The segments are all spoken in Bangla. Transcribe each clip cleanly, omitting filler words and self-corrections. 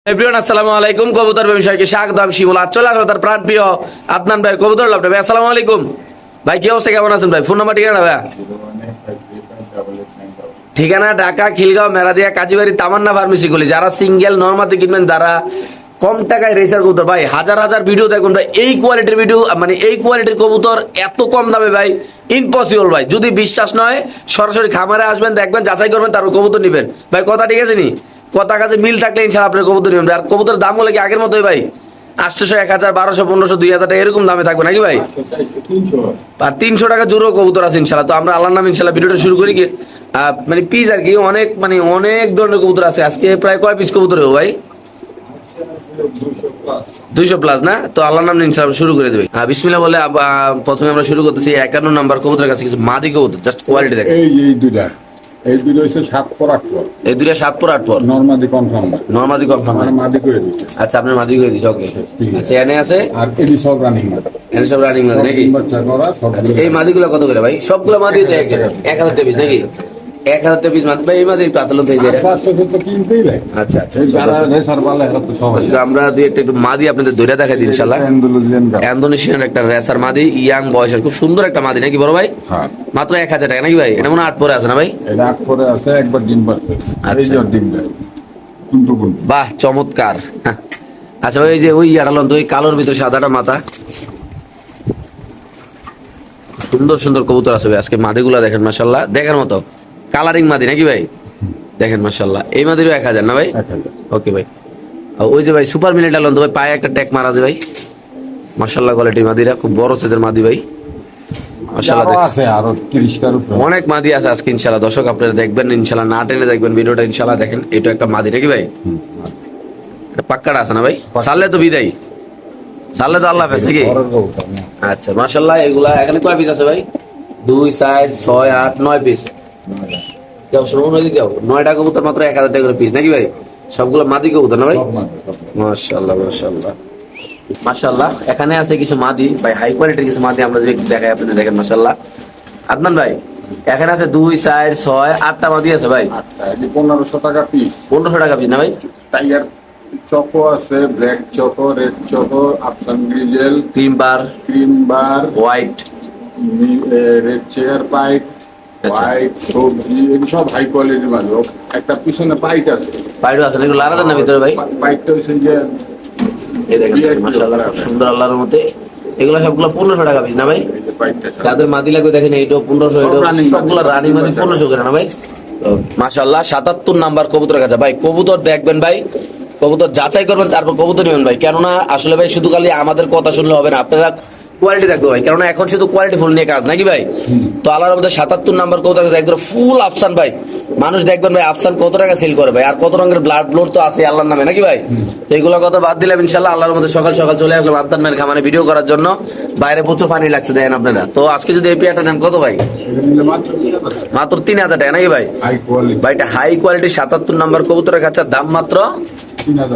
এভরিওয়ান আসসালামু আলাইকুম। কবুতর ব্যবসায়ীকে স্বাগতম। শিমুল চলে আসলো তার প্রাণ প্রিয় আদনান ভাই কবুতর লাভটা ভাই। আসসালামু আলাইকুম ভাই, কি অবস্থা, কেমন আছেন ভাই? ফোন নাম্বার ঠিকানা ভাই? ঠিকানা ঢাকা খিলগাঁও মেরাদিয়া কাজীবাড়ি তামান্না ফার্মেসি গুলি। যারা সিঙ্গেল নরমাতে কিনবেন তারা কম টাকায় রেসার কবুতর ভাই, হাজার হাজার ভিডিও দেখুন ভাই, এই কোয়ালিটির ভিডিও মানে এই কোয়ালিটির কবুতর এত কম দামে ভাই ইম্পসিবল ভাই। যদি বিশ্বাস নয় সরাসরি খামারে আসবেন, দেখবেন, যাচাই করবেন, তারপর কবুতর নিবেন ভাই। কথা ঠিক আছে নি? কথা কাছে মিল থাকলে ইনশাআল্লাহ আপনার কবুতর নিবেন। আর কবুতরের দাম হলে কি আগের মতোই ভাই 800, 1000, 1200, 1500, 2000 টাকা এরকম দামে থাকবে নাকি ভাই? আর 300 টাকা জোরও কবুতর আছে ইনশাআল্লাহ। তো আমরা আল্লাহর নামে ইনশাআল্লাহ ভিডিওটা শুরু করি কি মানে পিস আর কি অনেক মানে অনেক ধরনের কবুতর আছে। আজকে প্রায় কয় পিস কবুতর হবে ভাই? 200 প্লাস না? তো আল্লাহর নাম ইনশাআল্লাহ শুরু করে দেবে। বিসমিল্লাহ বলে প্রথমে আমরা শুরু করতেছি 51 নাম্বার কবুতরের কাছে কিছু মাদি কবুতর। জাস্ট কোয়ালিটি দেখেন। এই দুটো হচ্ছে 7 পর 8 পর। এই দুইটা 7 পর 8 পর। নরমাদি কনফার্ম না। নরমাদি কনফার্ম না। মাদি করে দিচ্ছে। আচ্ছা, আপনার মাদি করে দিছে। ওকে, আচ্ছা, এনে আছে আর এডি সব রানিং মাদি। এনে সব রানিং মাদি নাকি? বাচ্চা করা সব। আচ্ছা, এই মাদিগুলো কত করে ভাই? সবগুলো মাদি তো 1000 টাকা পিস নাকি? 1000 টাকা পিস মাদি ভাই। এই মাদি একটু আতলন থেকে যায়। 500 তো কিনতেই লাগে। আচ্ছা আচ্ছা, যারা রেসার বালে এরা তো সবাই। আসলে আমরা দুই একটা একটু মাদি আপনাদের ধরে দেখাই দিই ইনশাআল্লাহ। ইন্দোনেশিয়ান একটা রেসার মাদি, ইয়াং বয়সের, খুব সুন্দর একটা মাদি নাকি বড় ভাই? হ্যাঁ, মাত্র 1000 টাকা নাকি ভাই? এটা মনে হয় 8 পরে আছে না ভাই? এটা 8 পরে আছে, একবার ডিম পাচ্ছে। এই যে ডিম দেয় কিন্তু কোন বাহ, চমৎকার। হ্যাঁ। আচ্ছা ভাই, এই যে ওই ইয়ারালন তো ওই কালোর ভিতরে সাদাটা মাথা, সুন্দর সুন্দর কবুতর আছে ভাই। আজকে মাদিগুলা দেখেন মাশাআল্লাহ, দেখার মতো কালারিং মাদি নাকি ভাই? দেখেন মাশাআল্লাহ, এই মাদিরও 1000 না ভাই? 1000। ওকে ভাই। আর ওই যে ভাই সুপার মিনিট আলন তো ভাই, পায়ে একটা ট্যাগ মারা যায় ভাই, মাশাআল্লাহ। কোয়ালিটির মাদিরা খুব বড় সাইজের মাদি ভাই, মাশাআল্লাহ। আছে আরো 30 টার উপরে অনেক মাদি আছে আজকে ইনশাআল্লাহ। দর্শক আপনারা দেখবেন ইনশাআল্লাহ, না টেনে দেখবেন ভিডিওটা ইনশাআল্লাহ। দেখেন এটা একটা মাদি নাকি ভাই? এটা পাক্কাটা আছে না ভাই? সারলে তো বিদায়, সারলে তো আল্লাহ হাফেজ নাকি? আচ্ছা মাশাআল্লাহ। এগুলা এখানে কয় পিস আছে ভাই? 2, 4, 6, 8, 9 পিস। যাও শুনুন, যাও 9টা কবুতর মাত্র 1000 টাকা করে পিস নাকি ভাই? সবগুলো মাদি কবুতর না ভাই? মাশাআল্লাহ মাশাআল্লাহ মাশাআল্লাহ। এখানে আছে কিছু মাদি ভাই, হাই কোয়ালিটির কিছু মাদি আমরা যদি একটু দেখাই আপনাদের, দেখেন মাশাআল্লাহ। আদনান ভাই, এখানে আছে 2, 4, 6, 8টা মাদি আছে ভাই। 1500 টাকা পিস। 1500 টাকা পিস না ভাই? টাইগার চকো আছে, ব্ল্যাক চকো, রেড চকো, আফসান গ্রিজেল, cream bar, white, red chair পাইট, হোয়াইট সবজি, এগুলো সব হাই কোয়ালিটির মাল। একটা পিছনে পাইট আছে, পাইডো আছে নাকি? লারাটা না ভিতরে ভাই? পাইটটা হচ্ছে যে এই দেখেন মাশাআল্লাহ, খুব সুন্দর আল্লাহর মতে। এগুলো সবগুলো 1500 টাকা পিস না ভাই? যাদের মাদি লাগবে দেখেন, এইটাও 1500, এটাও সবগুলো রানী মাদি 1500 করে না ভাই? মাশাআল্লাহ। 77 নাম্বার কবুতরের কাছে ভাই কবুতর দেখবেন ভাই, কবুতর যাচাই করবেন, তারপর কবুতর নেবেন ভাই। কেননা আসলে ভাই শুধু খালি আমাদের কথা শুনলে হবে না, আপনারা কোয়ালিটি দেখবো ভাই। কেননা এখন শুধু কোয়ালিটি ফুল নিয়ে কাজ নাকি ভাই? তো আল্লাহর মধ্যে 77 নাম্বার কবুতরের কাছে একদম ফুল আফসান ভাই। মানুষ দেখবেন ভাই আফসান কত টাকা সেল করে ভাই, আর কত রঙের ব্লাড ব্লোড তো আছে আল্লাহর নামে নাকি ভাই? তো এগুলো কথা বাদ দিলাম ইনশাআল্লাহ। আল্লাহর মধ্যে সকাল সকাল চলে আসলাম আদনান ভাইয়ের খামারে ভিডিও করার জন্য। বাইরে প্রচুর পানি লাগছে দেখেন আপনারা। তো আজকে যদি এই পেয়ারটা নেন কত ভাই? মাত্র 3000 টাকা নাকি ভাই? ভাইটা হাই কোয়ালিটি 77 নাম্বার কবুতরের কাছে দাম মাত্র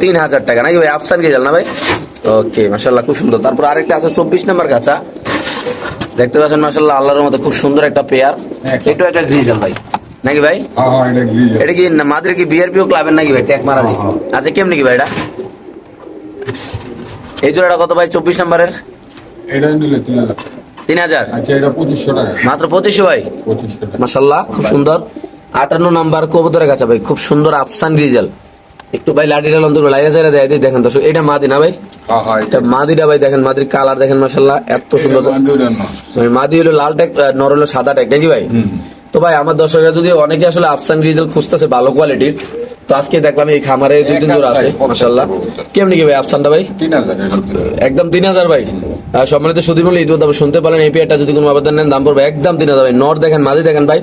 3000 টাকা নাকি ভাই? আফসান গেজাল না ভাই? ওকে মাশাআল্লাহ, খুব সুন্দর। তারপর আরেকটা আছে 24 নাম্বার কাছা, দেখতে পাচ্ছেন মাশাআল্লাহ আল্লাহর মতো খুব সুন্দর একটা পেয়ার। এটাও একটা গ্রিজেল ভাই নাকি ভাই? এটা কি মাদের কি বিআরপিও ক্লাবের নাকি ভাই? ট্যাগ মারা দিই। আচ্ছা, কেমনি কি ভাই এটা? এই জোড়াটা কত ভাই 24 নাম্বারের? এটা নিলে 3000। আচ্ছা, এটা 2500 টাকা। মাত্র 2500 ভাই? 2500 টাকা মাশাআল্লাহ, খুব সুন্দর। 58 নাম্বার কবুতরের কাছে ভাই খুব সুন্দর আফসান গ্রিজেল। একটু ভাই লাঠিটা অন্তর লাইরা চাইরা দেয় দিই, দেখেন দর্শক। এটা মাদি না ভাই? হ্যাঁ, এটা মাদিটা ভাই, দেখেন মাদির কালার দেখেন মাশাআল্লাহ, এত সুন্দর। মাদি হলো লাল ট্যাগ, নর হলো সাদা ট্যাগ নাকি ভাই? তো ভাই আমার দর্শকরা যদি অনেকে আসলে আফসান গ্রিজেল খুঁজতেছে ভালো কোয়ালিটির, তো আজকে দেখলাম এই খামারে 2-3 জোড়া আছে মাশাআল্লাহ। কেমনি কি ভাই আফসানটা ভাই? 3000। একদম 3000 ভাই। সম্মানিত সুধী মূল্য ঈদ তবে শুনতে পারেন, এই পেয়ারটা যদি কোনো আবেদন নেন দাম পড়বে একদম 3000 ভাই। নর দেখেন, মাদি দেখেন ভাই,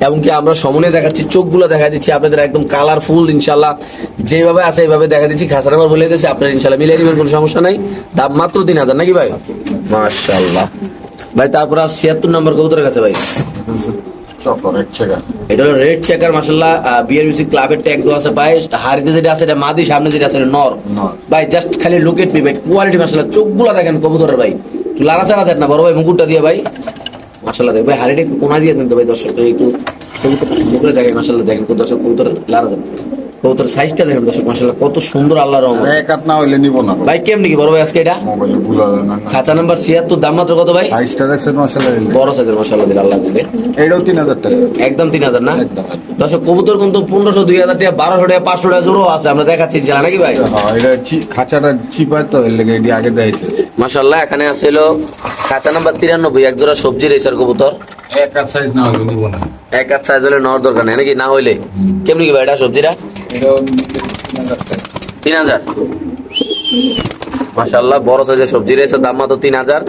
এবং কি আমরা সমনে দেখাচ্ছি, চোখগুলো দেখা দিচ্ছি আপনাদের একদম কালারফুল ইনশাআল্লাহ। যেভাবে আছে এইভাবে দেখা দিচ্ছি। খাসা নাম্বার বলে দিয়েছি, আপনারা ইনশাআল্লাহ মিলিয়ে নেবেন, কোনো সমস্যা নাই। দাম মাত্র 3000 নাকি ভাই? মাশাআল্লাহ ভাই। তারপর 76 নম্বর কবুতরের কাছে ভাই, এটা হলো রেড চেকার মাশাআল্লাহ। বিআরবিসি ক্লাবের ট্যাগ দেওয়া আছে ভাই। হাড়িতে যেটা আছে এটা মাদি, সামনে যেটা আছে এটা নর ভাই। জাস্ট খালি লুক এট মি ভাই, কোয়ালিটি মাশাআল্লাহ। চোখগুলো দেখেন কবুতরের ভাই, একটু লাড়াচাড়া দেন না বড় ভাই, মুকুটটা দিয়ে ভাই মাশাআল্লাহ। দেখ ভাই, হাড়িটা একটু কোনা দিয়ে দেন তো ভাই, দর্শক একটু কবুতর মুখে দেখেন মাশাআল্লাহ। দেখেন দর্শক কবুতর লাড়া দেন কবুতর সাইজটা দেখেন দর্শক, মাশাআল্লাহ কত সুন্দর, আল্লাহর রহমত। এক হাত না হইলে নিব না ভাই কেমনি কি বড় ভাই আজকে এটা? মোবাইলে ভুল হবে না খাঁচা নাম্বার 76, দাম মাত্র কত ভাই? সাইজটা দেখছেন মাশাআল্লাহ বড় সাইজের, মাশাআল্লাহ দিল আল্লাহ দিলে। এইটাও 3000 টাকা একদম 3000 না? একদম দর্শক কবুতর কিন্তু 1500, 2000 টাকা, 1200 টাকা, 500 টাকা জোড়ও আছে, আমরা দেখাচ্ছি ইনশাআল্লাহ নাকি ভাই? হ্যাঁ এটা খাঁচাটা চিপায় তো এর লেগে এটি আগে দেখাইতে মাশাআল্লাহ এখানে আছে হলো খাঁচা নাম্বার 93, এক জোড়া সবজি রেসার কবুতর। এক হাত সাইজ না হলে নিব না এক হাত সাইজ হলে নেওয়ার দরকার নেই নাকি? না হইলে কেমনি কি ভাই এটা সবজিটা? এটাও 3000 টাকা 3000। মাশাআল্লাহ বড় সাইজের সবজি রয়েছে, দাম মাত্র 3000।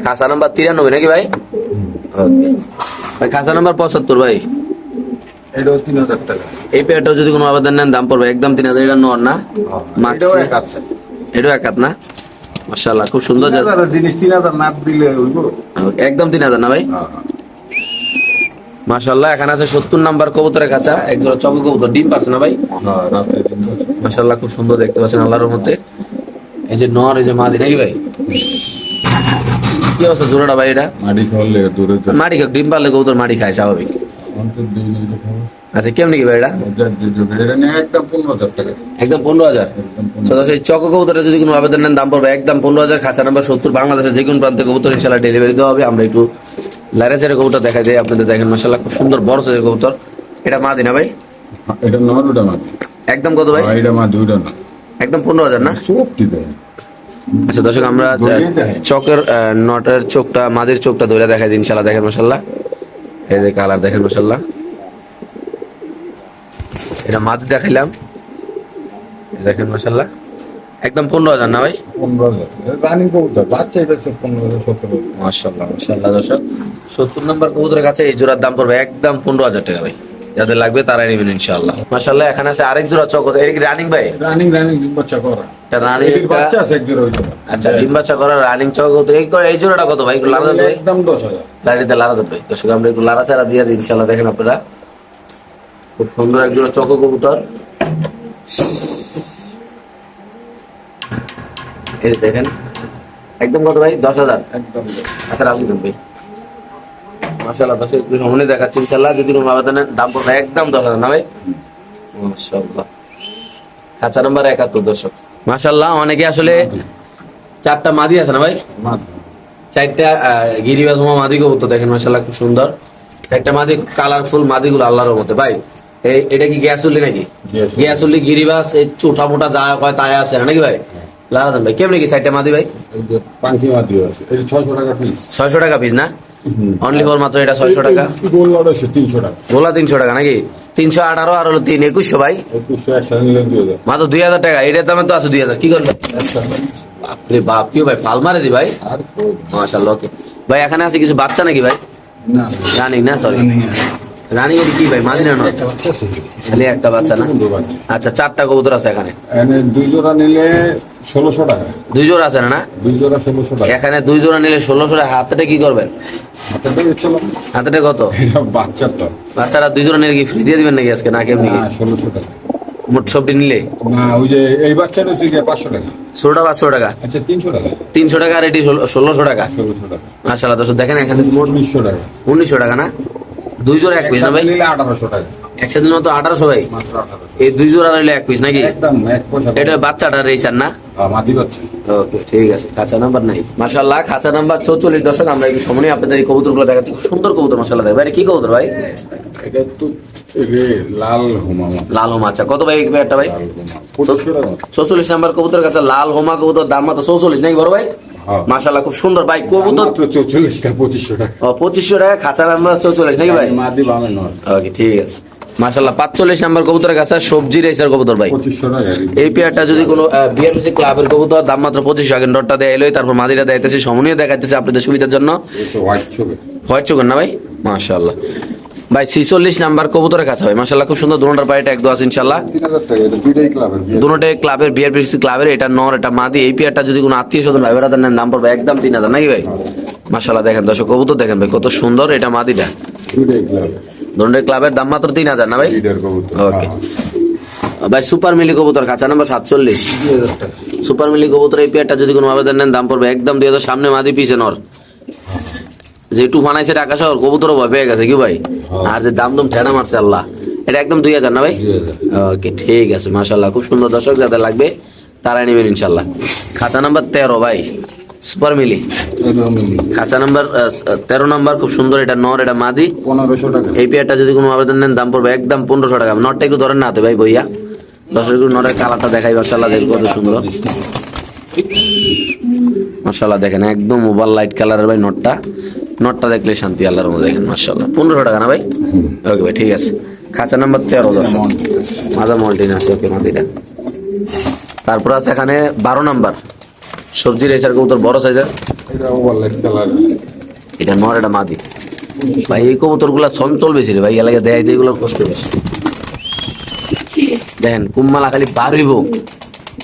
খাঁচা নাম্বার 93 নাকি ভাই? ওকে ভাই, খাঁচা নাম্বার 75 ভাই। এটাও 3000 টাকা এই পেয়ারটাও যদি কোনো আবেদন নেন দাম পড়বে একদম 3000। এটা নর না? এটাও এক হাত সাইজ এটাও এক হাত না? মাশাআল্লাহ খুব সুন্দর। 3000 জিনিস 3000 না দিলে হইব একদম 3000 না ভাই? মাশাআল্লাহ এখানে আছে 70 নাম্বার কবুতরের খাঁচা, এক জোড়া চক কবুতর, ডিম পারছে না ভাই? হ্যাঁ রাতে দিন মাশাআল্লাহ খুব সুন্দর দেখতে পাচ্ছেন আল্লাহর মধ্যে। এই যে নর, এই যে মাদি নাকি ভাই? কি অবস্থা জোড়াটা ভাই এটা? মাটি খাওয়ালে দূরে মাটি খায়, ডিম পারলে কবুতর মাটি খায় স্বাভাবিক। অন্তর দিন খাবো আচ্ছা কেমনি কি ভাই এটা? এটা নিয়ে একদম 15000 টাকা একদম 15000। সদস্য এই চক কবুতরে যদি কোনো আবেদন নেন দাম পড়বে একদম 15000। খাঁচা নাম্বার 70, বাংলাদেশের যে কোনো প্রান্তে কবুতর ইনশাআল্লাহ ডেলিভারি দেওয়া হবে। আমরা একটু লাইরাজের কবুতর দেখাই দেয় আপনাদের, দেখেন মাশাআল্লাহ খুব সুন্দর বড় সাইজের কবুতর। এটা মাদি না ভাই? এটা নর ওটা মাটি একদম কত ভাই? এটা মা দুইটা না একদম 15000 না? সব ঠিক আছে আচ্ছা দর্শক আমরা চকের নটের চোখটা, মাদির চোখটা ধরে দেখাই দিই ইনশাআল্লাহ। দেখেন মাশাআল্লাহ এই যে কালার দেখেন মাশাআল্লাহ। এটা মাদি দেখাইলাম, দেখেন মাশাআল্লাহ একদম 15000 না ভাই? 15000 রানিং কবুতর বাচ্চা এটা 15000 17000 মাশাআল্লাহ মাশাআল্লাহ দর্শক 70 নাম্বার কবুতরের কাছে এই জোড়ার দাম পড়বে একদম 15000 টাকা ভাই। যাদের লাগবে তারাই নেবেন ইনশাআল্লাহ। মাশাআল্লাহ এখানে আছে আরেক জোড়া চকর, এর কি রানিং ভাই? রানিং ডিম বাচ্চা করা এটা রানিং এর বাচ্চা আছে এক জোড়া হইছে আচ্ছা ডিম বাচ্চা করা রানিং চকর। এই জোড়াটা কত ভাই? একটু লাড়া দেন একদম 10000 লাড়িতে লাড়া দেন ভাই। দর্শক আমরা একটু লাড়া চাড়া দিয়ে দিই ইনশাআল্লাহ। দেখেন আপনারা খুব সুন্দর এক জোড়া চকো কবুতর, এই দেখেন একদম কত ভাই? 10000 একদম আচ্ছা রাখুন ভাই। মাশাআল্লাহ দর্শক একটু সামনে দেখাচ্ছি ইনশাআল্লাহ। যদি কোনো আবেদনের দাম পড়বে একদম 10000 না ভাই? মাশাআল্লাহ খাঁচা নাম্বার 71 দর্শক। মাশাআল্লাহ অনেকে আসলে 4টা মাদি আছে না ভাই? মাত্র 4টা গিরিবাজ মাদি কবুতর দেখেন মাশাআল্লাহ খুব সুন্দর। 4টা মাদি কালারফুল মাদিগুলো আল্লাহর রহমতে ভাই। এটা কি গ্যাসুলি নাকি? গ্যাসুলি গিরিবাজ এই ছোটা মোটা যা হয় তাই আছে নাকি ভাই? লারা দেন ভাই কেমনি কি 4টা মাদি ভাই? এই যে পাঙ্কি মাটি আছে এটা 600 টাকা পিস 600 টাকা পিস না? অনলি ফর মাত্র এটা 600 টাকা। গোল লড় আছে 300 টাকা গোলা 300 টাকা নাকি? 318 আর হলো 3 2100 ভাই 2100 একসাথে নিলে 2000 মাত্র 2000 টাকা। এটার দামে তো আছে 2000। কি করবেন? বাপরে বাপ, কি ভাই ফাল মারে দি ভাই। আর কই মাশাআল্লাহ ওকে ভাই। এখানে আছে কিছু বাচ্চা নাকি ভাই? না রানিং না? Sorry running. এটা কি ভাই মাদি না নর? একটা বাচ্চা আছে খালি একটা বাচ্চা না? দুটো বাচ্চা আচ্ছা 4টা কবুতর আছে এখানে। এনে দুই জোড়া নিলে 1600 টাকা 2 জোড়া আছে না? দুই জোড়া 1600 টাকা এখানে 2 জোড়া নিলে 1600 টাকা। হাতেটা কি করবেন? হাতে দেখছিল হাতেটা কত? এটা বাচ্চা তো বাচ্চারা 2 জোড়া নিলে কি ফ্রি দিয়ে দিবেন নাকি আজকে? না কেমনি কি? না 1600 টাকা মোট সবটি নিলে না ওই যে এই বাচ্চাটা হচ্ছে 500 টাকা 16টা 500 টাকা। আচ্ছা 300 টাকা 300 টাকা আর এটি 1600 টাকা। 1600 টাকা মাশাআল্লাহ দর্শক দেখেন এখানে মোট 1900 টাকা 1900 টাকা না? 2 জোড়া 1 পিস না ভাই? নিলে 1800 টাকা একসাথে নিলে তো 1800 ভাই। মাত্র 1800 এই 2 জোড়া নিলে 1 পিস নাকি? একদম এক পয়সা এটা বাচ্চাটা রেসার না? মাটি বাচ্চা ওকে ঠিক আছে। খাঁচা নাম্বার নাই মাশাআল্লাহ। খাঁচা নাম্বার 44 দর্শক আমরা একটু সামনে আপনাদের এই কবুতরগুলো দেখাচ্ছি। খুব সুন্দর কবুতর মাশাআল্লাহ। ভাই কি কবুতর ভাই? এটা তো রে লাল হোমামা লাল হোমা। আচ্ছা কত ভাই একটা ভাই? লাল হোমা 2500 টাকা 44 নাম্বার কবুতর কাছে লাল হোমা কবুতর, দাম মাত্র 44 নাকি বড় ভাই? হ্যাঁ মাশাআল্লাহ খুব সুন্দর ভাই কবুতর। মাত্র 44 টাকা 2500 টাকা 2500 টাকা। খাঁচা নাম্বার 44 নাকি ভাই? মাদি বামে নয় ওকে ঠিক আছে মাশাআল্লাহ। 45 নাম্বার কবুতরের কাছে সবজি রেসার কবুতর ভাই। 2500 টাকা এই পেয়ারটা যদি কোনো বিআরপিসি ক্লাবের কবুতর, দাম মাত্র 2500। আগে ডটটা দেয়া এলোই, তারপর মাদিটা দেখাইতেছি, সমনীয় দেখাইতেছি আপনাদের সুবিধার জন্য। হোয়াইট ছবি হোয়াইট চোখের না ভাই? মাশাআল্লাহ ভাই 46 নাম্বার কবুতরের কাছে ভাই মাশাআল্লাহ খুব সুন্দর। দুটোটার পায়েটা এক দো আছে ইনশাআল্লাহ। 3000 টাকা এটা দুইটাই ক্লাবের দুটোটাই ক্লাবের বিআরপিসি ক্লাবের। এটা নর এটা মাদি। এই পেয়ারটা যদি কোনো আত্মীয় স্বজন ভাই বেড়াতে নেন দাম পড়বে একদম 3000 নাকি ভাই? মাশাআল্লাহ দেখেন দর্শক কবুতর দেখেন ভাই কত সুন্দর। এটা মাদিটা দুইটাই ক্লাবের দুটোটাই ক্লাবের, দাম মাত্র 3000 না ভাই? লিডার কবুতর ওকে ভাই। সুপার মিলি কবুতর খাঁচা নাম্বার 47 2000 টাকা সুপার মিলি কবুতর। এই পেয়ারটা যদি কোনো আবেদন নেন দাম পড়বে একদম 2000। সামনে মাদি পিছে নর। যে একটু বানাইছে ঢাকা শহর কবুতরও ভয় পেয়ে গেছে কি ভাই? আর যে দাম ঠেনা মারছে আল্লাহ। এটা একদম 2000 না ভাই? 2000। ওকে ঠিক আছে, মাশাআল্লাহ খুব সুন্দর। দর্শক যাদের লাগবে তারা নেবেন ইনশাল্লাহ। খাঁচা নাম্বার 13 ভাই, সুপার মিলি খাঁচা নাম্বার 13 নাম্বার, খুব সুন্দর। এটা নর, এটা মাদি। 1500 টাকা। এই পেয়ারটা যদি কোনো আবেদন নেন দাম পড়বে একদম 1500 টাকা। নটটা একটু ধরেন না হাতে ভাই বইয়া, দর্শক নরের কালারটা দেখাই মাশাআল্লাহ, দেখুন কত সুন্দর মাশাআল্লাহ। দেখেন একদম ওভার লাইট কালারের ভাই নটটা, নটটা দেখলে শান্তি আল্লাহর মধ্যে। দেখেন মাশাআল্লাহ 1500 টাকা না ভাই? ওকে ভাই ঠিক আছে। খাঁচা নাম্বার 13 দর্শক, মাজা মল্টিন আছে। ওকে মাদিটা। তারপর আছে এখানে 12 নাম্বার সবজি রেসার কবুতর, বড় সাইজের। এটা ওভারলাইট কালার। এটা নর, এটা মাদি। ভাই এই কবুতর গুলা চঞ্চল বেশি রে ভাই, এলাকায় দেয় দিয়ে এগুলোর কষ্ট বেশি। দেখেন কুম্মালা খালি বার হইব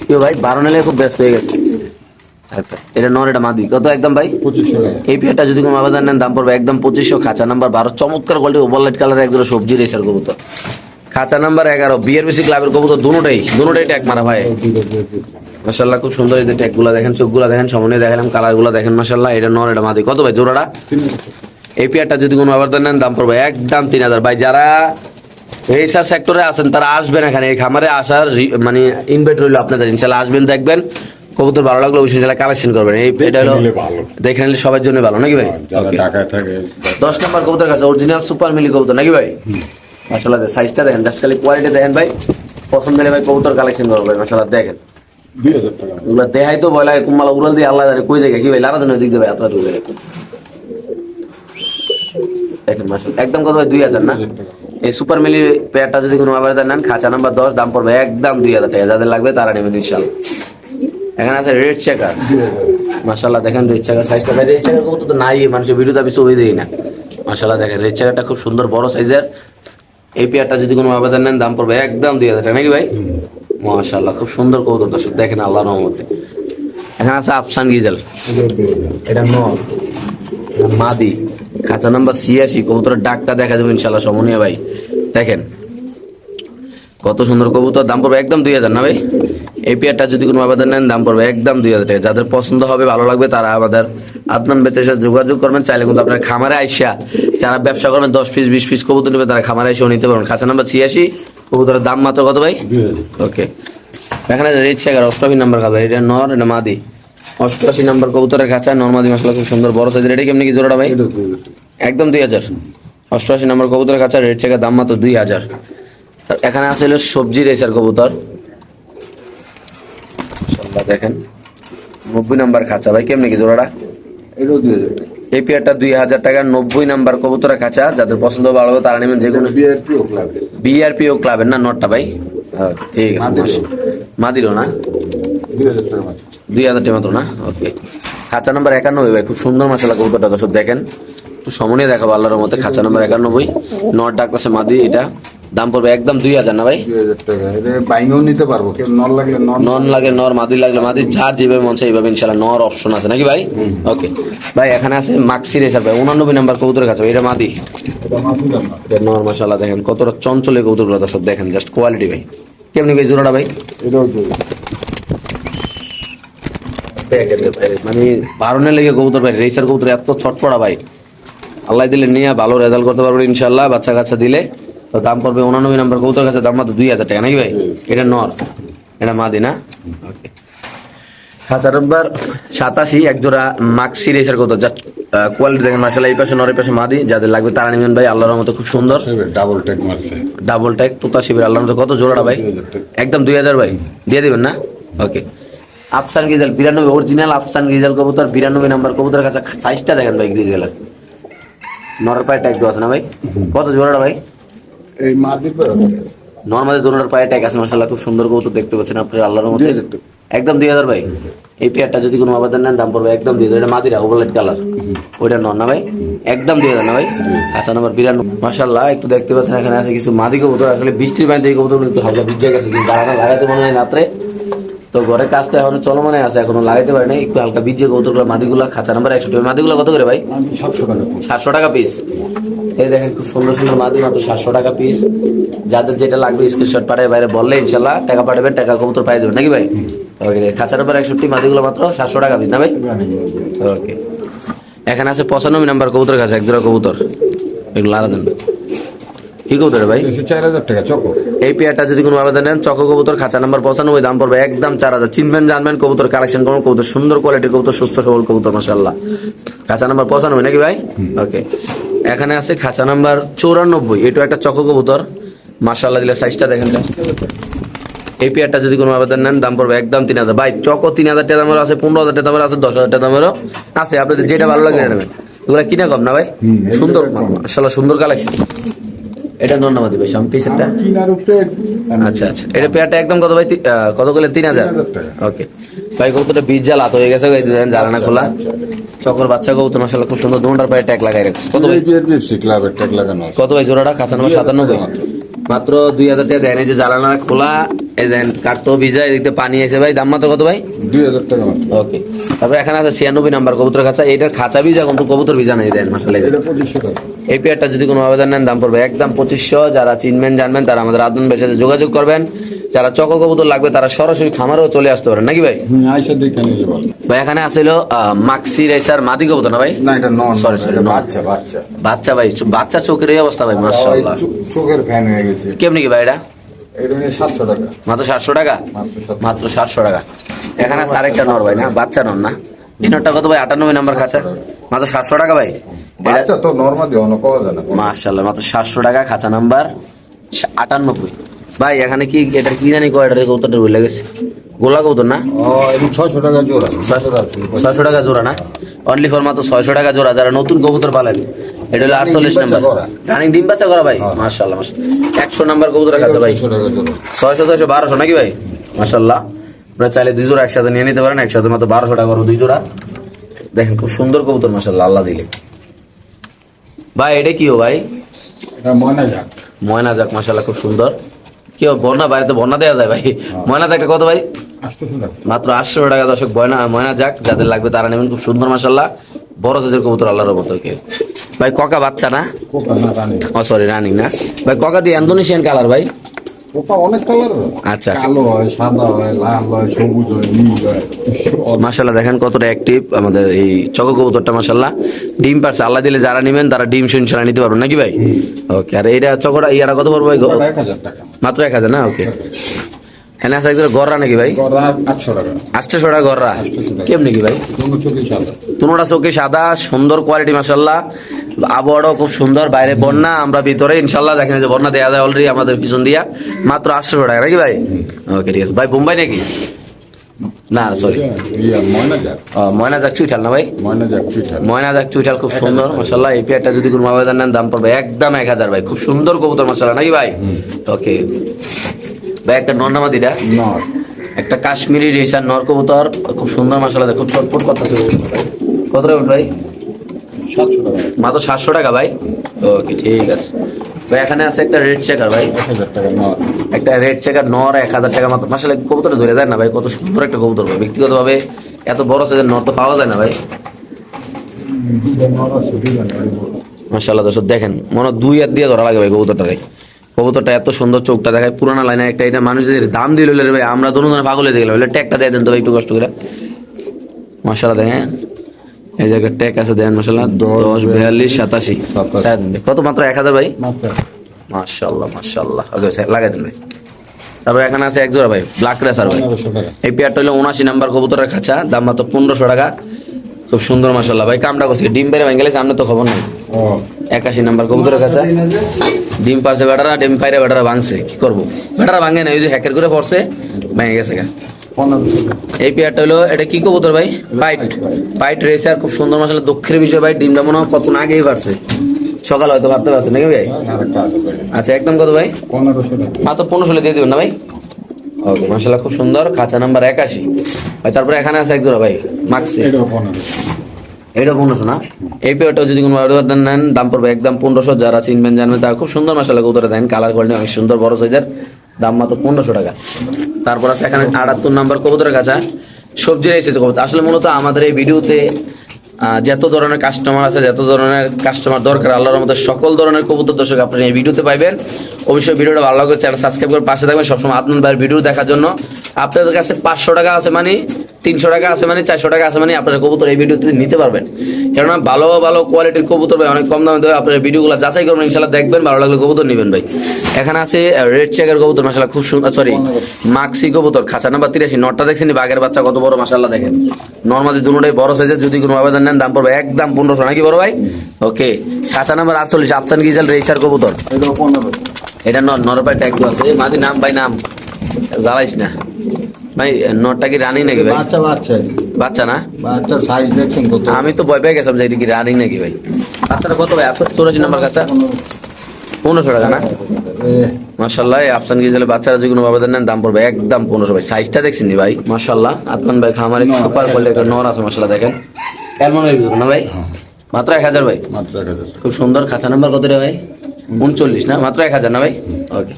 কেউ ভাই, 12 নিলে খুব ব্যস্ত হয়ে গেছে। আচ্ছা, এটা নর, এটা মাদি। কত একদম ভাই? 2500 টাকা। এই পেয়ারটা যদি কোনো আবেদন নেন দাম পড়বে একদম 2500। খাঁচা নাম্বার 12, চমৎকার কোয়ালিটি ওভারলাইট কালার একজোড়া সবজি রেসার কবুতর। খাঁচা নাম্বার 11 বিআরবিসি ক্লাবের কবুতর, দুটোটাই ট্যাগ মারা ভাই মাশাআল্লাহ। খুব সুন্দর। এই ট্যাগগুলো দেখেন, চোখগুলো দেখেন, সামনে দেখালাম, কালারগুলো দেখেন মাশাআল্লাহ। এটা নর, এটা মাদি। কত ভাই জোড়াটা? এই পেয়ারটা যদি কোনো আবেদন নেন দাম পড়বে একদম 3000 ভাই। যারা রেসার সেক্টরে আছেন তারা আসবেন এখানে, এই খামারে আসার মানে ইনভাইট রইল আপনাদের। ইনশাআল্লাহ আসবেন, দেখবেন কবুতর ভালো লাগলো অবশ্যই ইনশাআল্লাহ কালেকশন করবেন। এই এটা হলো দেখে নিলে সবার জন্য ভালো নাকি ভাই? যারা ওকে। ঢাকায় থাকে 10 নম্বর কবুতর কাছে অরিজিনাল সুপার মিলি কবুতর নাকি ভাই? মাশাআল্লাহ সাইজটা দেখেন, জাস্ট খালি কোয়ালিটি দেখেন ভাই, পছন্দ হলে ভাই কবুতর কালেকশন করবেন ভাই মাশাআল্লাহ। দেখেন 2000 টাকা। এগুলো দেখাই তো ভয় লাগে, কুম্মালা উড়াল দিয়ে আল্লাহ জানে কই জায়গা কি ভাই, লারা দিন দিক দিয়ে ভাই আপনার ঢুকে দেখেন মাশাআল্লাহ। একদম কত ভাই? 2000 না? এই সুপার মিলি পেয়ারটা যদি কোনো আবেদন নেন, খাঁচা নাম্বার 10, দাম পড়বে একদম 2000 টাকা। যাদের লাগবে তারা নেবেন ইনশাআল্লাহ। এখানে আছে রেড চেকার মাশাআল্লাহ। দেখেন রেড চেকার সাইজটা ভাই, রেড চেকার কবুতর তো নাই মানুষের ভিডিওতে আমি ছবি দিই না মাশাআল্লাহ। দেখেন রেড চেকারটা খুব সুন্দর বড় সাইজের। এই পেয়ারটা যদি কোনো আবেদন নেন দাম পড়বে একদম 2000 টাকা নাকি ভাই? মাশাআল্লাহ খুব সুন্দর কবুতর দর্শক, দেখেন আল্লাহর রহমতে। এখানে আছে আফসান গিজাল, এটা নর, এটা মাদি। খাঁচা নাম্বার 86, কবুতরের ডাকটা দেখা যাবে ইনশাআল্লাহ সমনীয় ভাই। দেখেন কত সুন্দর কবুতর, দাম পড়বে একদম 2000 না ভাই? এই পেয়ারটা যদি কোনো আবেদন নেন দাম পড়বে একদম 2000 টাকা। যাদের পছন্দ হবে, ভালো লাগবে, তারা আমাদের আদনান বেচের সাথে যোগাযোগ করবেন। চাইলে কিন্তু আপনার খামারে আইসা, যারা ব্যবসা করবেন 10 পিস 20 পিস কবুতর নেবে, তারা খামারে আইসাও নিতে পারবেন। খাঁচা নাম্বার 86, কবুতরের দাম মাত্র কত ভাই? 2000। ওকে। এখানে রেড চেকার 88 নাম্বার খাবে, এটা নর, এটা মাদি। 88 নাম্বার কবুতরের খাঁচা, নর মাদি মাশাআল্লাহ খুব সুন্দর বড় সাইজের। এটা কেমনি কি জোড়াটা ভাই? এটা 2000 টাকা। একদম 2000। 88 নাম্বার কবুতরের কাছে রেড চেকের দাম মাত্র 2000। এখানে আছে হলো সবজি রেসার কবুতর মাশাআল্লাহ। দেখেন 90 নাম্বার খাঁচা ভাই, কেমনি কি জোড়াটা? এটাও 2000 টাকা। এই পেয়ারটা 2000 টাকা। 90 নাম্বার কবুতরের খাঁচা, যাদের পছন্দ ভালো হবে তারা নেবেন যে কোনো। বিআরপি ও ক্লাবে। বিআরপিও ক্লাবের না নটটা ভাই? ঠিক আছে মাদিরও না? 2000 টাকা মাত্র। 2000 টাকা মাত্র না? ওকে। খাঁচা নাম্বার 91 ভাই, খুব সুন্দর মাশাআল্লাহ কবুতরটা দর্শক। দেখেন একটু সমনে দেখাবো আল্লাহর মতে। খাঁচা নাম্বার 91, নট ডাক আছে মাদি। এটা দাম পড়বে একদম 2000 না ভাই? 2000 টাকা। এটা বাইংও নিতে পারবো, কেউ নর লাগলে নর। নন লাগে নর, মাদি লাগলে মাদি, যার যেভাবে মন চাই এইভাবে ইনশাআল্লাহ নর অপশন আছে নাকি ভাই? ওকে ভাই। এখানে আছে মাক্সি রেসার ভাই, 89 নাম্বার কবুতরের কাছে, এটা মাদি, এটা মাসুদার না। এটা নর মাশাআল্লাহ। দেখেন কতটা চঞ্চলে কবুতরগুলো দর্শক, দেখেন জাস্ট কোয়ালিটি ভাই। কেমনি ভাই জোড়াটা ভাই? এটাও 2000। মানে 12 লেগে কবুতর ভাই, রেসার কবুতর এত ছটপড়া ভাই, আল্লাহ দিলে নিয়ে ভালো রেজাল্ট করতে পারবে ইনশাআল্লাহ। বাচ্চা কাচ্চা দিলে তো দাম পড়বে 89 নাম্বার কবুতর কাছে, দাম মাত্র 2000 টাকা নাকি ভাই? এটা নর, এটা মাদি না? ওকে। খাঁচা নাম্বার 87, এক জোড়া মাক্সি রেসার কবুতর, জাস্ট কোয়ালিটি দেখেন মাশাআল্লাহ। এই পাশে নর, এই পাশে মাদি। যাদের লাগবে তারা নেবেন ভাই, আল্লাহর রহমতে খুব সুন্দর। ডাবল ট্যাগ মারছে। ডাবল ট্যাগ তোতা শিবির আল্লাহর রহমতে। কত জোড়াটা ভাই? 2000 টাকা। একদম 2000 ভাই, দিয়ে দিবেন না? ওকে। আফসান গিজাল 92, অরিজিনাল আফসান গিজাল কবুতর, 92 নাম্বার কবুতরের কাছে। সাইজটা দেখেন ভাই গ্রিজেলের, নরের পায়ে ট্যাগ দেওয়া আছে না ভাই? কত জোড়াটা ভাই? এই মাদির পর নর্মালি দোনোটার পায়ে ট্যাগ আছে মাশাআল্লাহ। খুব সুন্দর কবুতর দেখতে পাচ্ছেন আপনারা আল্লাহর রহমতে। 2000 টাকা। একদম 2000 ভাই। এই পেয়ারটা যদি কোনো আবেদন নেন দাম পড়বে একদম 2000। এটা মাদিরা ওভারলাইট কালার, ওইটা নর না ভাই? একদম 2000 না ভাই? আচ্ছা নাম্বার 92 মাশাআল্লাহ। একটু দেখতে পাচ্ছেন এখানে আছে কিছু মাদি কবুতর। আসলে বৃষ্টির পানিতে এই কবুতরগুলো একটু হালকা ভিজে গেছে, কিন্তু দাঁড়ানো লাগাতে মনে হয় রাত্রে, তো ঘরে কাজটা এখনো চলমানে আছে, এখনো লাগাইতে পারে নাই। একটু হালকা ভিজে কবুতরগুলো মাদিগুলো। খাঁচা নাম্বার 61, মাদিগুলো কত করে ভাই? 700 টাকা। 700 টাকা পিস। এই দেখেন খুব সুন্দর সুন্দর মাদি, মাত্র 700 টাকা পিস। যাদের যেটা লাগবে স্ক্রিনশট পাঠিয়ে বাইরে বললে ইনশাআল্লাহ টাকা পাঠাবেন, টাকা কবুতর পাই যাবেন নাকি ভাই? ওকে। খাঁচা নাম্বার 61, মাদিগুলো মাত্র 700 টাকা পিস না ভাই? ওকে। এখানে আছে 95 নাম্বার কবুতর কাছে, এক জোড়া কবুতর, এগুলো আলাদা দেন। কি কবুতর ভাই? 4000 টাকা চকো। এই পেয়ারটা যদি কোনো আবেদন নেন, চকো কবুতর, খাঁচা নাম্বার 95, দাম পড়বে একদম 4000। চিনবেন জানবেন কবুতর, কালেকশন করুন কবুতর, সুন্দর কোয়ালিটির কবুতর, সুস্থ সবল কবুতর মাশাআল্লাহ। খাঁচা নাম্বার 95 নাকি ভাই? ওকে। এখানে আছে খাঁচা নাম্বার 94, এটা একটা চকো কবুতর মাশাআল্লাহ, দিলে সাইজটা দেখেন। এই পেয়ারটা যদি কোনো আবেদন নেন, দাম পড়বে একদম 3000 ভাই। চকো 3000 টাকা দামের আছে, 15000 টাকা দামের আছে, 10000 টাকা দামেরও আছে, আপনাদের যেটা ভালো লাগে নেবেন। এগুলা কিনা কম না ভাই? সুন্দর মাশাআল্লাহ, সুন্দর কালেকশন। এটা ধন্যবাদ ভাই, সাম পিসেরটা। কিনার উপরে আচ্ছা আচ্ছা, এটা পেয়ারটা একদম কত ভাই? কত করলেন? 3000। ওকে ভাই, কবুতরটা 20 জাল হাত হয়ে গেছে, জ্বালানা খোলা চকর বাচ্চা কবুতর মাশাআল্লাহ, খুব সুন্দর। দুটার পায়ে ট্যাগ লাগাই রাখছে। কত ভাই? বিএফসি ক্লাবের ট্যাগ লাগানো আছে। কত ভাই জোড়াটা? খাঁচা নাম্বার 97, মাত্র 2000 টাকা দেন। এই যে জ্বালানা খোলা, এই দেন কাঠটো ভিজা, এদিকে পানি আছে ভাই, দাম মাত্র কত ভাই? 2000 টাকা। ওকে। তারপরে এখানে আছে 96 নাম্বার কবুতর খাঁচা, এটার খাঁচা ভিজা কিন্তু কবুতর ভিজা নাই, দেন মাশাআল্লাহ। এটা 2500 টাকা। এই পেয়ারটা যদি কোনো আবেদন নেন, দাম পড়বে একদম 2500। যারা চিনবেন জানবেন তারা আমাদের আদন ভাইয়ের সাথে যোগাযোগ করবেন। যারা চকো কবুতর লাগবে তারা সরাসরি খামারেও চলে আসতে পারেন নাকি ভাই? আইসা দেখে নিলে ভালো। ভাই এখানে আসলে মাক্সি রেসার মাদি কবুতর না ভাই? না, এটা নন। সরি সরি, বাচ্চা বাচ্চা বাচ্চা ভাই, বাচ্চা চোখের এই অবস্থা ভাই মাশাআল্লাহ। চোখের ফ্যান হয়ে গেছে। কেমনি কি ভাই এটা? এটা নিয়ে 700 টাকা। মাত্র 700 টাকা? মাত্র 700 মাত্র 700 টাকা। এখানে আছে আরেকটা নর ভাই, না বাচ্চা নর না? এই নরটা কত ভাই? 98 নাম্বার খাঁচা, মাত্র 700 টাকা ভাই। বাচ্চা তো নরমাল দিয়ে অন্য পাওয়া যায় না। মাশাআল্লাহ, মাত্র 700 টাকা, খাঁচা নাম্বার 98 ভাই। এখানে কি এটা কি জানি কয়টা কবুতরটা ভুলে গেছে, গোলা কবুতর না? ও, এটা 600 টাকা জোড়া। 600 টাকা জোড়া না? অনলি ফর মাত্র 600 টাকা জোড়া। যারা নতুন কবুতর পালেন, এটা হলো 48 নাম্বার রানিং ডিম বাচ্চা করা ভাই মাশাআল্লাহ মাশাআল্লাহ। 100 নাম্বার কবুতরের কাছে ভাই 600 টাকা জোড়া। 600 600 1200 নাকি ভাই? মাশাআল্লাহ। আপনারা চাইলে দুই জোড়া একসাথে নিয়ে নিতে পারেন, একসাথে মাত্র 1200 টাকা করে দুই জোড়া। দেখেন খুব সুন্দর কবুতর মাশাআল্লাহ, আল্লাহ দিলে। ভাই এটা কি ও ভাই? এটা ময়না যাক। ময়না যাক মাশাআল্লাহ, খুব সুন্দর। কি বন্যা বাইরে তো বন্যা দেওয়া যায় ভাই। ময়না যাকটা কত ভাই? 800 টাকা। মাত্র 800 টাকা দর্শক। ময়না যাক যাদের লাগবে তারা নেবেন, খুব সুন্দর মাশাআল্লাহ, বড় সাইজের কবুতর আল্লাহর মতো। ভাই ককা বাচ্চা না? কোপা না রানী। ও সরি, রানিং না ভাই। ককা দিয়ে ইন্দোনেশিয়ান কালার ভাই? কোপা অনেক কালার। আচ্ছা আচ্ছা, কালো হয়, সাদা হয়, লাল হয়, সবুজ হয়, নীল হয়। মাশাআল্লাহ দেখেন কতটা অ্যাক্টিভ আমাদের এই চকো কবুতরটা মাশাআল্লাহ। ডিম পারছে, আল্লাহ দিলে যারা নেবেন তারা ডিম ইনশাআল্লাহ নিতে পারবেন নাকি ভাই? ওকে। আর এইটা চকোটা ইয়ারা কত পড়বে ভাই? 1000 টাকা। মাত্র 1000 না? ওকে। এখানে আছে একদম গররা নাকি ভাই? গড়া 800 টাকা। 800 টাকা গররা। 800 টাকা। কেমনি কি ভাই? কোনো চোখে সাদা। তুনোটা চোখে সাদা, সুন্দর কোয়ালিটি মাশাআল্লাহ। আবহাওয়াটাও খুব সুন্দর, বাইরে বন্যা, আমরা ভিতরে ইনশাআল্লাহ দেখেন যে বন্যা দেওয়া যায় অলরেডি আমাদের পিছন দিয়া। মাত্র 800 টাকা নাকি ভাই? ওকে ঠিক আছে ভাই। বোম্বাই নাকি? না সরি, ময়না যাক। ময়না যাক চুইঠাল না ভাই? ময়না যাক চুইঠাল। ময়না যাক চুইঠাল, খুব সুন্দর মাশাআল্লাহ। এই পেয়ারটা যদি কোনো আবেদন নেন, দাম পড়বে একদম 1000 ভাই। খুব সুন্দর কবুতর মাশাআল্লাহ নাকি ভাই? ওকে ভাই। একটা নর্নামাদিটা, নর। একটা কাশ্মীরি রেসার নর কবুতর, খুব সুন্দর মাশাআল্লাহ, খুব চটপট করতেছে। কত টাকা ভাই? 700 টাকা। মাত্র 700 টাকা ভাই। ওকে ঠিক আছে ভাই। এখানে আছে একটা রেড চেকার ভাই, 1000 টাকা নর। একটা রেড চেকার নর 1000 টাকা মাত্র। মাশাআল্লাহ কবুতরটা ধরে যায় না ভাই, কত সুন্দর একটা কবুতর ভাই। ব্যক্তিগতভাবে এত বড় সাইজের নর তো পাওয়া যায় না ভাই মাশাআল্লাহ। দর্শক দেখেন, মনে 2 হাত দিয়ে ধরা লাগে ভাই কবুতরটারে। কবুতরটা এত সুন্দর, চোখটা দেখায় পুরানা লাইনে একটা। এটা মানুষের দাম দিয়ে লইলে ভাই আমরা দুজনে পাগল হয়ে গেলাম। ট্যাগটা দিয়ে দেন তো ভাই একটু কষ্ট করে। মাশাআল্লাহ দেখেন, এই জায়গায় ট্যাগ আছে দেন মাশাআল্লাহ, 10 42 87 কত? মাত্র 1000 ভাই। মাশাআল্লাহ মাশাআল্লাহ। ওকে লাগাই দেন ভাই। তারপর এখানে আছে এক জোড়া ভাই ব্ল্যাক রেসার ভাই। 1500 টাকা। এই পেয়ারটা হলো 79 নাম্বার কবুতরের খাঁচা, দাম মাত্র 1500 টাকা। খুব সুন্দর মাশাআল্লাহ ভাই। কামটা করছে ডিম বেড়ে ভেঙে গেছে, সামনে তো খবর নাই। ও 81 নাম্বার কবুতরের কাছে ডিম পারছে বেটারা, ডিম পাইরে বেটারা ভাঙছে। কি করবো, বেটারা ভাঙে না, ওই যে হ্যাকের করে পড়ছে, ভেঙে গেছে গা। 1500 টাকা। এই পেয়ারটা হলো, এটা কি কবুতর ভাই? পাইট। পাইট রেসার, খুব সুন্দর মাশাআল্লাহ। দক্ষিণের বিষয় ভাই, ডিমটা মনে হয় কত আগেই পারছে, সকাল হয়তো ভাবতে পারছে নাকি ভাই? আরেকটা আছে ভাই। আচ্ছা একদম কত ভাই? 1500 টাকা। মাত্র 1500 দিয়ে দিবেন না ভাই? ওকে মাশাআল্লাহ, খুব সুন্দর। খাঁচা নাম্বার 81 ভাই। তারপরে এখানে আছে এক জোড়া ভাই মাক্সি, এটাও 1500। এটা 1500 না? এই পেয়ারটাও যদি কোনো অর্ডার নেন, দাম পড়বে একদম 1500। যারা চিনবেন জানবেন তারা খুব সুন্দর মাশাআল্লাহ কবুতর দেন, কালার কোয়ালিটি অনেক সুন্দর, বড় সাইজের, দাম মাত্র 1500 টাকা। তারপর আছে এখানে 78 নাম্বার কবুতরের কাছে সবজি এসেছে কবুতর। আসলে মূলত আমাদের এই ভিডিওতে যত ধরনের কাস্টমার আছে, যত ধরনের কাস্টমার দরকার আল্লাহর মধ্যে, সকল ধরনের কবুতর দর্শক আপনি এই ভিডিওতে পাইবেন। অবশ্যই ভিডিওটা ভালো লাগলে চ্যানেল সাবস্ক্রাইব করে পাশে থাকবেন সবসময় আদনান ভাইয়ের ভিডিও দেখার জন্য। আপনাদের কাছে 500 টাকা আছে মানে 300 টাকা আছে মানে 400 টাকা আছে মানে আপনারা কবুতর এই ভিডিওতে নিতে পারবেন। কেননা ভালো ভালো কোয়ালিটির কবুতর ভাই অনেক কম দামে দেবে। আপনারা ভিডিওগুলো যাচাই করবেন, ইনশাআল্লাহ দেখবেন, ভালো লাগলে কবুতর নেবেন ভাই। এখানে আছে রেড চেকার কবুতর, মাশাআল্লাহ খুব সুন্দর, সরি মাক্সি কবুতর, খাঁচা নাম্বার 83। নটটা দেখছেন বাঘের বাচ্চা কত বড়, মাশাআল্লাহ দেখেন। নরমালি দুটোটাই বড় সাইজের, যদি কোনো আবেদন নেন দাম পড়বে একদম 1500 নাকি বড় ভাই? ওকে, খাঁচা নাম্বার 48 আফসান গিজাল রেসার কবুতর, এটা 15। এটা নর ভাই ট্যাগ আছে মাদি নাম ভাই, নাম জ্বালাইস না ভাই। নটটা কি রানিং নাকি ভাই? বাচ্চা বাচ্চা বাচ্চা না, বাচ্চার সাইজ দেখছেন কত? আমি তো ভয় পেয়ে গেছিলাম যে এটা কি রানিং নাকি ভাই। বাচ্চাটা কত ভাই? 84 নাম্বার কাঁচা, 1500 টাকা না? মাশাআল্লাহ, এই আফসান গিজালে বাচ্চারা যে কোনো আবেদন নেন দাম পড়বে একদম 1500 ভাই। সাইজটা দেখছেন ভাই, মাশাআল্লাহ আদনান ভাই খামারে সুপার কোয়ালিটির নর আছে, মাশাআল্লাহ দেখেন। এলমনের ভিতরে না ভাই? মাত্র 1000 ভাই, মাত্র 1000। খুব সুন্দর। খাঁচা নাম্বার কত রে ভাই? 39 না? মাত্র 1000 না ভাই? ওকে।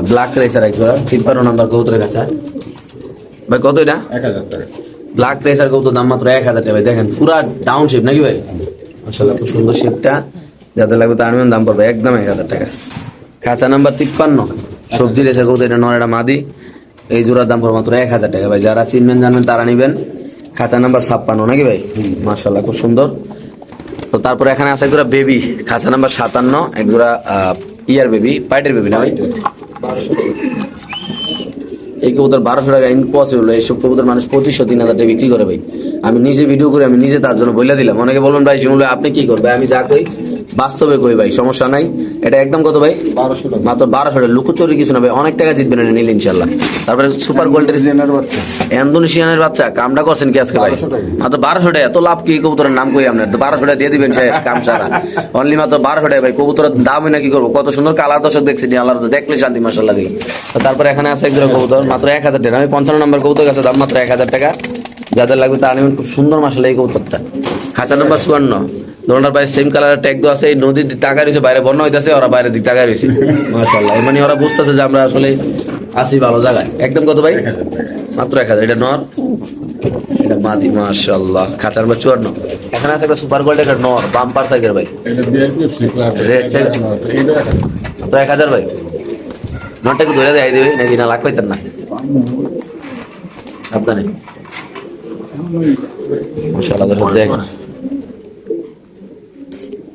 ব্ল্যাক রেসার একবার 53 নাম্বার কবুতরের কাছে ভাই, কত এটা? 1000 টাকা। ব্ল্যাক রেসার কবুতর দাম মাত্র 1000 টাকা ভাই। দেখেন পুরা ডাউন শেপ নাকি ভাই? মাশাআল্লাহ খুব সুন্দর শেপটা, যাদের লাগবে তার দাম পড়বে একদম 1000 টাকা। খাঁচা নাম্বার 53 সবজি রেসার কবুতর, এটা নর এটা মাদি, এই জোড়ার দাম পড়বে মাত্র 1000 টাকা ভাই। যারা চিনবেন জানবেন তারা নিবেন। খাঁচা নাম্বার 56 নাকি ভাই? মাশাআল্লাহ খুব সুন্দর। তো তারপরে এখানে আছে একজোড়া বেবি, খাঁচা নাম্বার 57, একজোড়া ইয়ার বেবি, পাইটের বেবি না ভাই? এই কবুতর 1200 টাকা ইম্পসিবল। এইসব কবুতর মানুষ 2500-3000 টাকা বিক্রি করে ভাই। আমি নিজে ভিডিও করে আমি নিজে তার জন্য বলে দিলাম। অনেকে বলবেন ভাই শিমুল ভাই আপনি কি করবেন? আমি যা কই বাস্তবে কই ভাই, সমস্যা নাই। এটা একদম কত ভাই? 1200 টাকা। মাত্র 1200 টাকা। লুকোচুরি কিছু না ভাই, অনেক টাকা জিতবেন এটা নিলে ইনশাল্লাহ। তারপরে সুপার গোল্ডের ডিজাইনার বাচ্চা ইন্দোনেশিয়ানের বাচ্চা, কামটা করছেন কি আজকে ভাই? 1200 টাকা। মাত্র 1200 টাকা। এত লাভ কি কবুতরের নাম কই আপনার? 1200 টাকা দিয়ে দিবেন শেষ কাম সারা। অনলি মাত্র 1200 টাকা ভাই। কবুতরের দামই না কি করবো, কত সুন্দর কালার দর্শক দেখছেন, আল্লাহর দেখলে শান্তি মাশাআল্লাহ দিই। তারপরে এখানে আছে একজোড়া কবুতর মাত্র 1000 টাকা। আমি 55 নম্বর কবুতর কাছে দাম মাত্র 1000 টাকা। যাদের লাগবে তা নেবেন, খুব সুন্দর মাশাআল্লাহ এই কবুতরটা। খাঁচা নাম্বার 54, দোলনার বাইরে সেম কালারের ট্যাগ দেওয়া আছে। এই নদীর দিক তাকায় রয়েছে, বাইরে বন্যা হইতেছে, ওরা বাইরের দিক তাকায় রয়েছে মাশাআল্লাহ। মানে ওরা বুঝতেছে যে আমরা আসলে আছি ভালো জায়গায়। একদম কত ভাই? মাত্র 1000। এটা নর, এটা মাদি, মাশাআল্লাহ। খাঁচা নাম্বার 54। এখানে আছে একটা সুপার গোল্ড, একটা নর বাম্পার সাইকেল ভাই, এটা বিআইপি সিক্লাস রেড সাইড এটা মাত্র 1000 ভাই। নরটা একটু ধরে দেয় দিবে নাকি না? লাগ পাইতেন না আপনার? মাশাআল্লাহ দর্শক দেখেন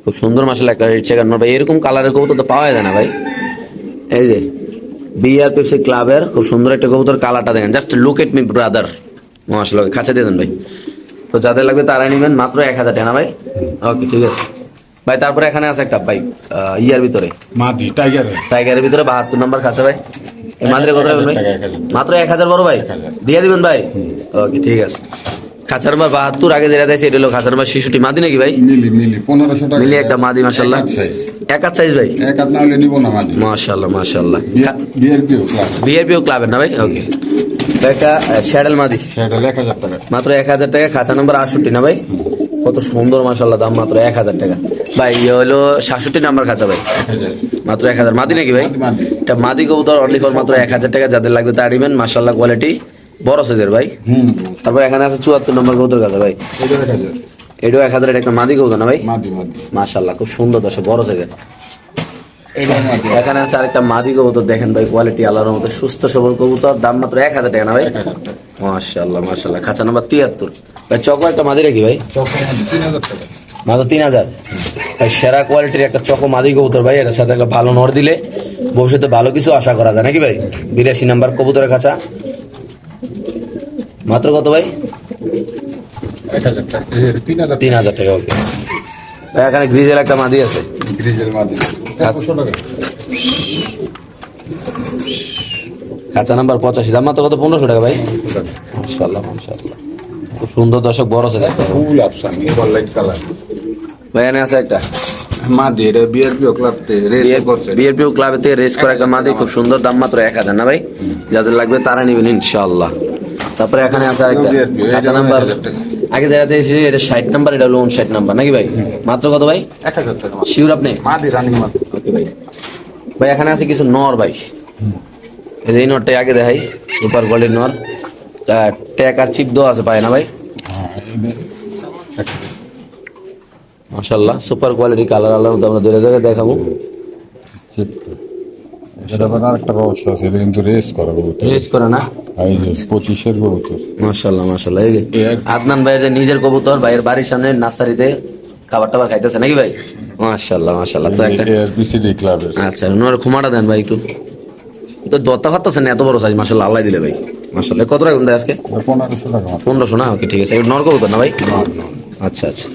খুব সুন্দর মাশাআল্লাহ একটা রেড চেকার নর ভাই। এরকম কালারের কবুতর তো পাওয়া যায় না ভাই। এই যে বিআর পেপসি ক্লাবের খুব সুন্দর একটা কবুতর, কালারটা দেখেন, just look at me brother. মাশাআল্লাহ খাঁচা দিয়ে দেন ভাই। তো যাদের লাগবে তারাই নেবেন, মাত্র 1000 টাকা না ভাই? ওকে ঠিক আছে ভাই। তারপরে এখানে আছে একটা ভাই ইয়ার ভিতরে মাদি টাইগার টাইগারের ভিতরে 72 নম্বর খাঁচা ভাই। এই মাত্রে কত ভাই? 1000 মাত্র 1000 বড় ভাই, 1000 দিয়ে দিবেন ভাই? ওকে ঠিক আছে। খাঁচা নাম্বার 72 আগে যেটা দিয়েছে এটা হলো খাঁচা নাম্বার 66 মাদি নাকি ভাই? মিলি 1500 টাকা মিলি একটা মাদি মাশাআল্লাহ, এক হাত সাইজ ভাই। এক হাত না হলে নিব না মাদি। মাশাআল্লাহ মাশাআল্লাহ। বিআইপি ক্লাস বিআরপিও ক্লাবের না ভাই? ওকে। একটা শ্যাডেল মাদি সেটা 1000 টাকা। মাত্র 1000 টাকা। খাঁচা নাম্বার 68 না ভাই? কত সুন্দর মাশাআল্লাহ, দাম মাত্র 1000 টাকা ভাই। ইয়ে হলো 67 নাম্বার খাঁচা ভাই, 1000 মাত্র 1000। মাদি নাকি ভাই? মাদি এটা মাদি কবুতর, অনলি ফর মাত্র 1000 টাকা। যাদের লাগবে তা নেবেন, মাশাআল্লাহ কোয়ালিটি বড় সাইজের ভাই। তারপর এখানে আছে 74 নম্বর কবুতর কাছে ভাই, এটা 1000 এটাও 1000 এর একটা মাদি কবুতর না ভাই? মাদি মাদি মাশাআল্লাহ খুব সুন্দর দশ বড় সাইজের। এটা মাদি এখানে আছে আরেকটা মাদি কবুতর, দেখেন ভাই কোয়ালিটি আল্লাহর মতো সুস্থ সবল কবুতর, দাম মাত্র 1000 টাকা না ভাই? 1000 টাকা। মাশাআল্লাহ মাশাআল্লাহ। খাঁচা নাম্বার 73 ভাই। চকো একটা মাদি নাকি ভাই? চক্র মাদি 3000 টাকা। মাত্র 3000 ভাই। সেরা কোয়ালিটির একটা চকো মাদি কবুতর ভাই। এর সাথে একটা ভালো নর দিলে ভবিষ্যতে ভালো কিছু আশা করা যায় নাকি ভাই? 82 নাম্বার কবুতরের খাঁচা, মাত্র কত ভাই? 1000 টাকা। 3000 3000 টাকা। ওকে ভাই। এখানে গ্রিজেল একটা মাদি আছে, গ্রিজেল মাদি 400 টাকা। খাঁচা নাম্বার 85, দাম মাত্র কত? 1500 টাকা ভাই। মাশাআল্লাহ মাশাআল্লাহ খুব সুন্দর দর্শক, বড় সাইজ ফুল অপশন এবার লাইট কালার ভাই। এখানে আছে একটা মাদি, এটা বিআরপি ক্লাব রেস করছে। বিআরপিও ক্লাবেতে রেস করা একটা মাদি, খুব সুন্দর, দাম মাত্র 1000 না ভাই? যাদের লাগবে তারা নেবেন ইনশাআল্লাহ। তারপরে এখানে আছে আরেকটা খাঁচা নাম্বার, আগে যেটা দিয়েছি এটা 60 নাম্বার, এটা হলো 59 নাম্বার নাকি ভাই? মাত্র কত ভাই? 1000 টাকা। শিওর আপনি? মাদি রানিং মাদি। ওকে ভাই। ভাই এখানে আছে কিছু নর ভাই, এই যে এই নরটাই আগে দেখাই, সুপার কোয়ালিটির নর, ট্যাগ আর চিপ দেওয়া আছে পায় না ভাই? মাশাআল্লাহ সুপার কোয়ালিটি, কালার আলাদা আমরা ধরে ধরে দেখাবো। এটা আবার আরেকটা রহস্য আছে, এটা কিন্তু রেস করা কবুতর। রেস করে না? এই যে 25-এর কবুতর। মাশাআল্লাহ মাশাআল্লাহ। এই যে এর আদনান ভাইয়ের যে নিজের কবুতর, ভাইয়ের বাড়ির সামনে নার্সারিতে খাবার টাবার খাইতেছে নাকি ভাই? মাশাআল্লাহ মাশাআল্লাহ। তো একটা ARPCD ক্লাবের। আচ্ছা, ওনার ক্ষমাটা দেন ভাই একটু। তো দত্তা খাচ্ছেন এত বড় সাইজ, মাশাআল্লাহ, আল্লাহ দিলে ভাই। মাশাআল্লাহ। কত টাকা দেয় আজকে? 1500 টাকা মাত্র। 1500 না? ওকে ঠিক আছে। এটা নর কবুতর না ভাই? না, আচ্ছা আচ্ছা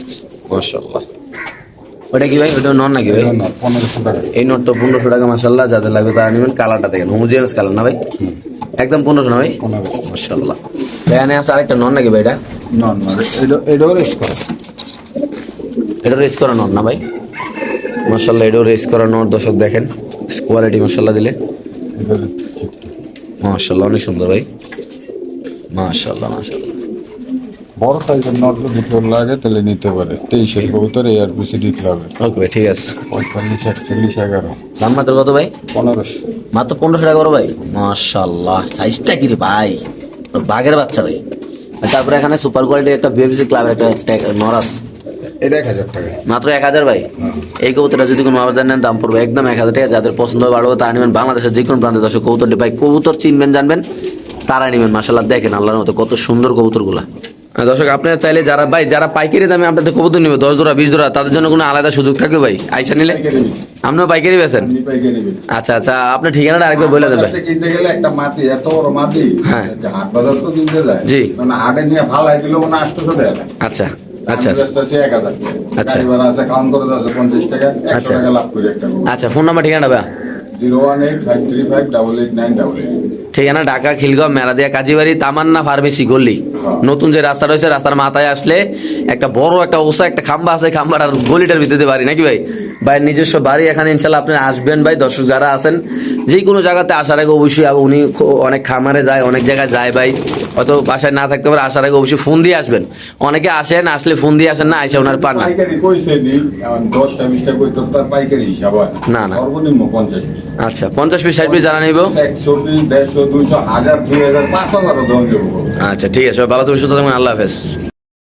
মাশাআল্লাহ। ওটা কি ভাই? ওটা নর নাকি ভাই? না, 1500 টাকা। এই নটটা 1500 টাকা। মাশাআল্লাহ, যাদের লাগবে তারা নেবেন। কালারটা দেখেন, হোমোজেনিয়াস কালার না ভাই? একদম 1500 না ভাই? 1500। মাশাআল্লাহ। এখানে আছে আরেকটা নর নাকি ভাই? এটা না, এটাও রেস করা। এটা রেস করা নর না ভাই? মাশাআল্লাহ, এটাও রেস করা নর। দর্শক দেখেন কোয়ালিটি, মাশাআল্লাহ দিলে। এটা চিকটা। মাশাআল্লাহ, অনেক সুন্দর ভাই। মাশাআল্লাহ মাশাআল্লাহ। বড় সাইজের নট যদি কেউ লাগে তাহলে নিতে পারে। 23-এর কবুতর ARPCD ক্লাবের। ওকে ভাই, ঠিক আছে। 45, 41, 11, দাম মাত্র কত ভাই? 1500। মাত্র 1500 টাকা বড় ভাই। মাশাআল্লাহ, সাইজটা কি রে ভাই, বাঘের বাচ্চা ভাই। আর তারপরে এখানে সুপার কোয়ালিটির একটা বিএফসি ক্লাবের একটা নরাস, এটা 1000 টাকা। মাত্র 1000 ভাই। এই কবুতরটা যদি কোনো আবেদন নেন দাম পড়বে একদম 1000 টাকা। যাদের পছন্দ হবে ভালো তা নেবেন। বাংলাদেশের যে কোনো প্রান্তে দর্শক কবুতরটি ভাই, কবুতর চিনবেন জানবেন তারা নেবেন। মাশাআল্লাহ দেখেন আল্লাহর মতো কত সুন্দর কবুতরগুলা। দর্শক আপনারা চাইলে যারা পাইকারি দামে আপনাদের কবুতর নিবে 10 জোড়া 20 জোড়া, তাদের জন্য কোনো আলাদা সুযোগ থাকবে ভাই আইসা নিলে? পাইকারি নিবি। আপনিও পাইকারি বেছেন? আপনি পাইকারি নিবি। আচ্ছা আচ্ছা, আপনার ঠিকানাটা আরেকবার বলে দেন ভাই। বাজার থেকে কিনতে গেলে একটা মাটি, এত বড় মাটি, হ্যাঁ। যে হাট বাজার তো কিনতে যায়। জি। মানে হাটে নিয়ে ফালাই দিলে মনে 800 দেয় না। আচ্ছা আচ্ছা আচ্ছা আচ্ছা। 1000 টাকা। আচ্ছা। গাড়ি ভাড়া আছে, কাউন্ট করে আছে 50 টাকা, 100 আচ্ছা। টাকা লাভ করে একটা গরু। আচ্ছা, ফোন নাম্বার ঠিকানা ভাই? 018-535-88988। ঠিকানা ঢাকা খিলগাঁও মেরাদিয়া কাজীবাড়ি তামান্না ফার্মেসি গল্লি। নতুন যে রাস্তা রয়েছে রাস্তার মাথায় আসলে একটা বড় একটা ওসা একটা খাম্বা আছে, খাম্বাটার গলিটার ভিতরে বাড়ি নাকি ভাই? ভাই নিজস্ব বাড়ি এখানে, ইনশাল্লাহ আপনি আসবেন ভাই। দর্শক যারা আছেন যে কোনো জায়গাতে আসার আগে অবশ্যই উনি অনেক খামারে যায়, অনেক জায়গায় যায় ভাই, হয়তো বাসায় না থাকতে পারে, আসার আগে অবশ্যই ফোন দিয়ে আসবেন। অনেকে আসেন, আসলে ফোন দিয়ে আসেন না, আইসা ওনার পান না। পাইকারি কইছে নি, এখন 10টা 20টা কইতো, তার পাইকারি হিসাব হয় না, না। সর্বনিম্ন 50 পিস। আচ্ছা, 50 পিস 60 পিস জানা নিব। 100 পিস, 150, 200, 1000, 2000, 5000 ও দন দেবো। আচ্ছা ঠিক আছে, ভালো তুমি সুস্থ থাকবেন, আল্লাহ হাফেজ।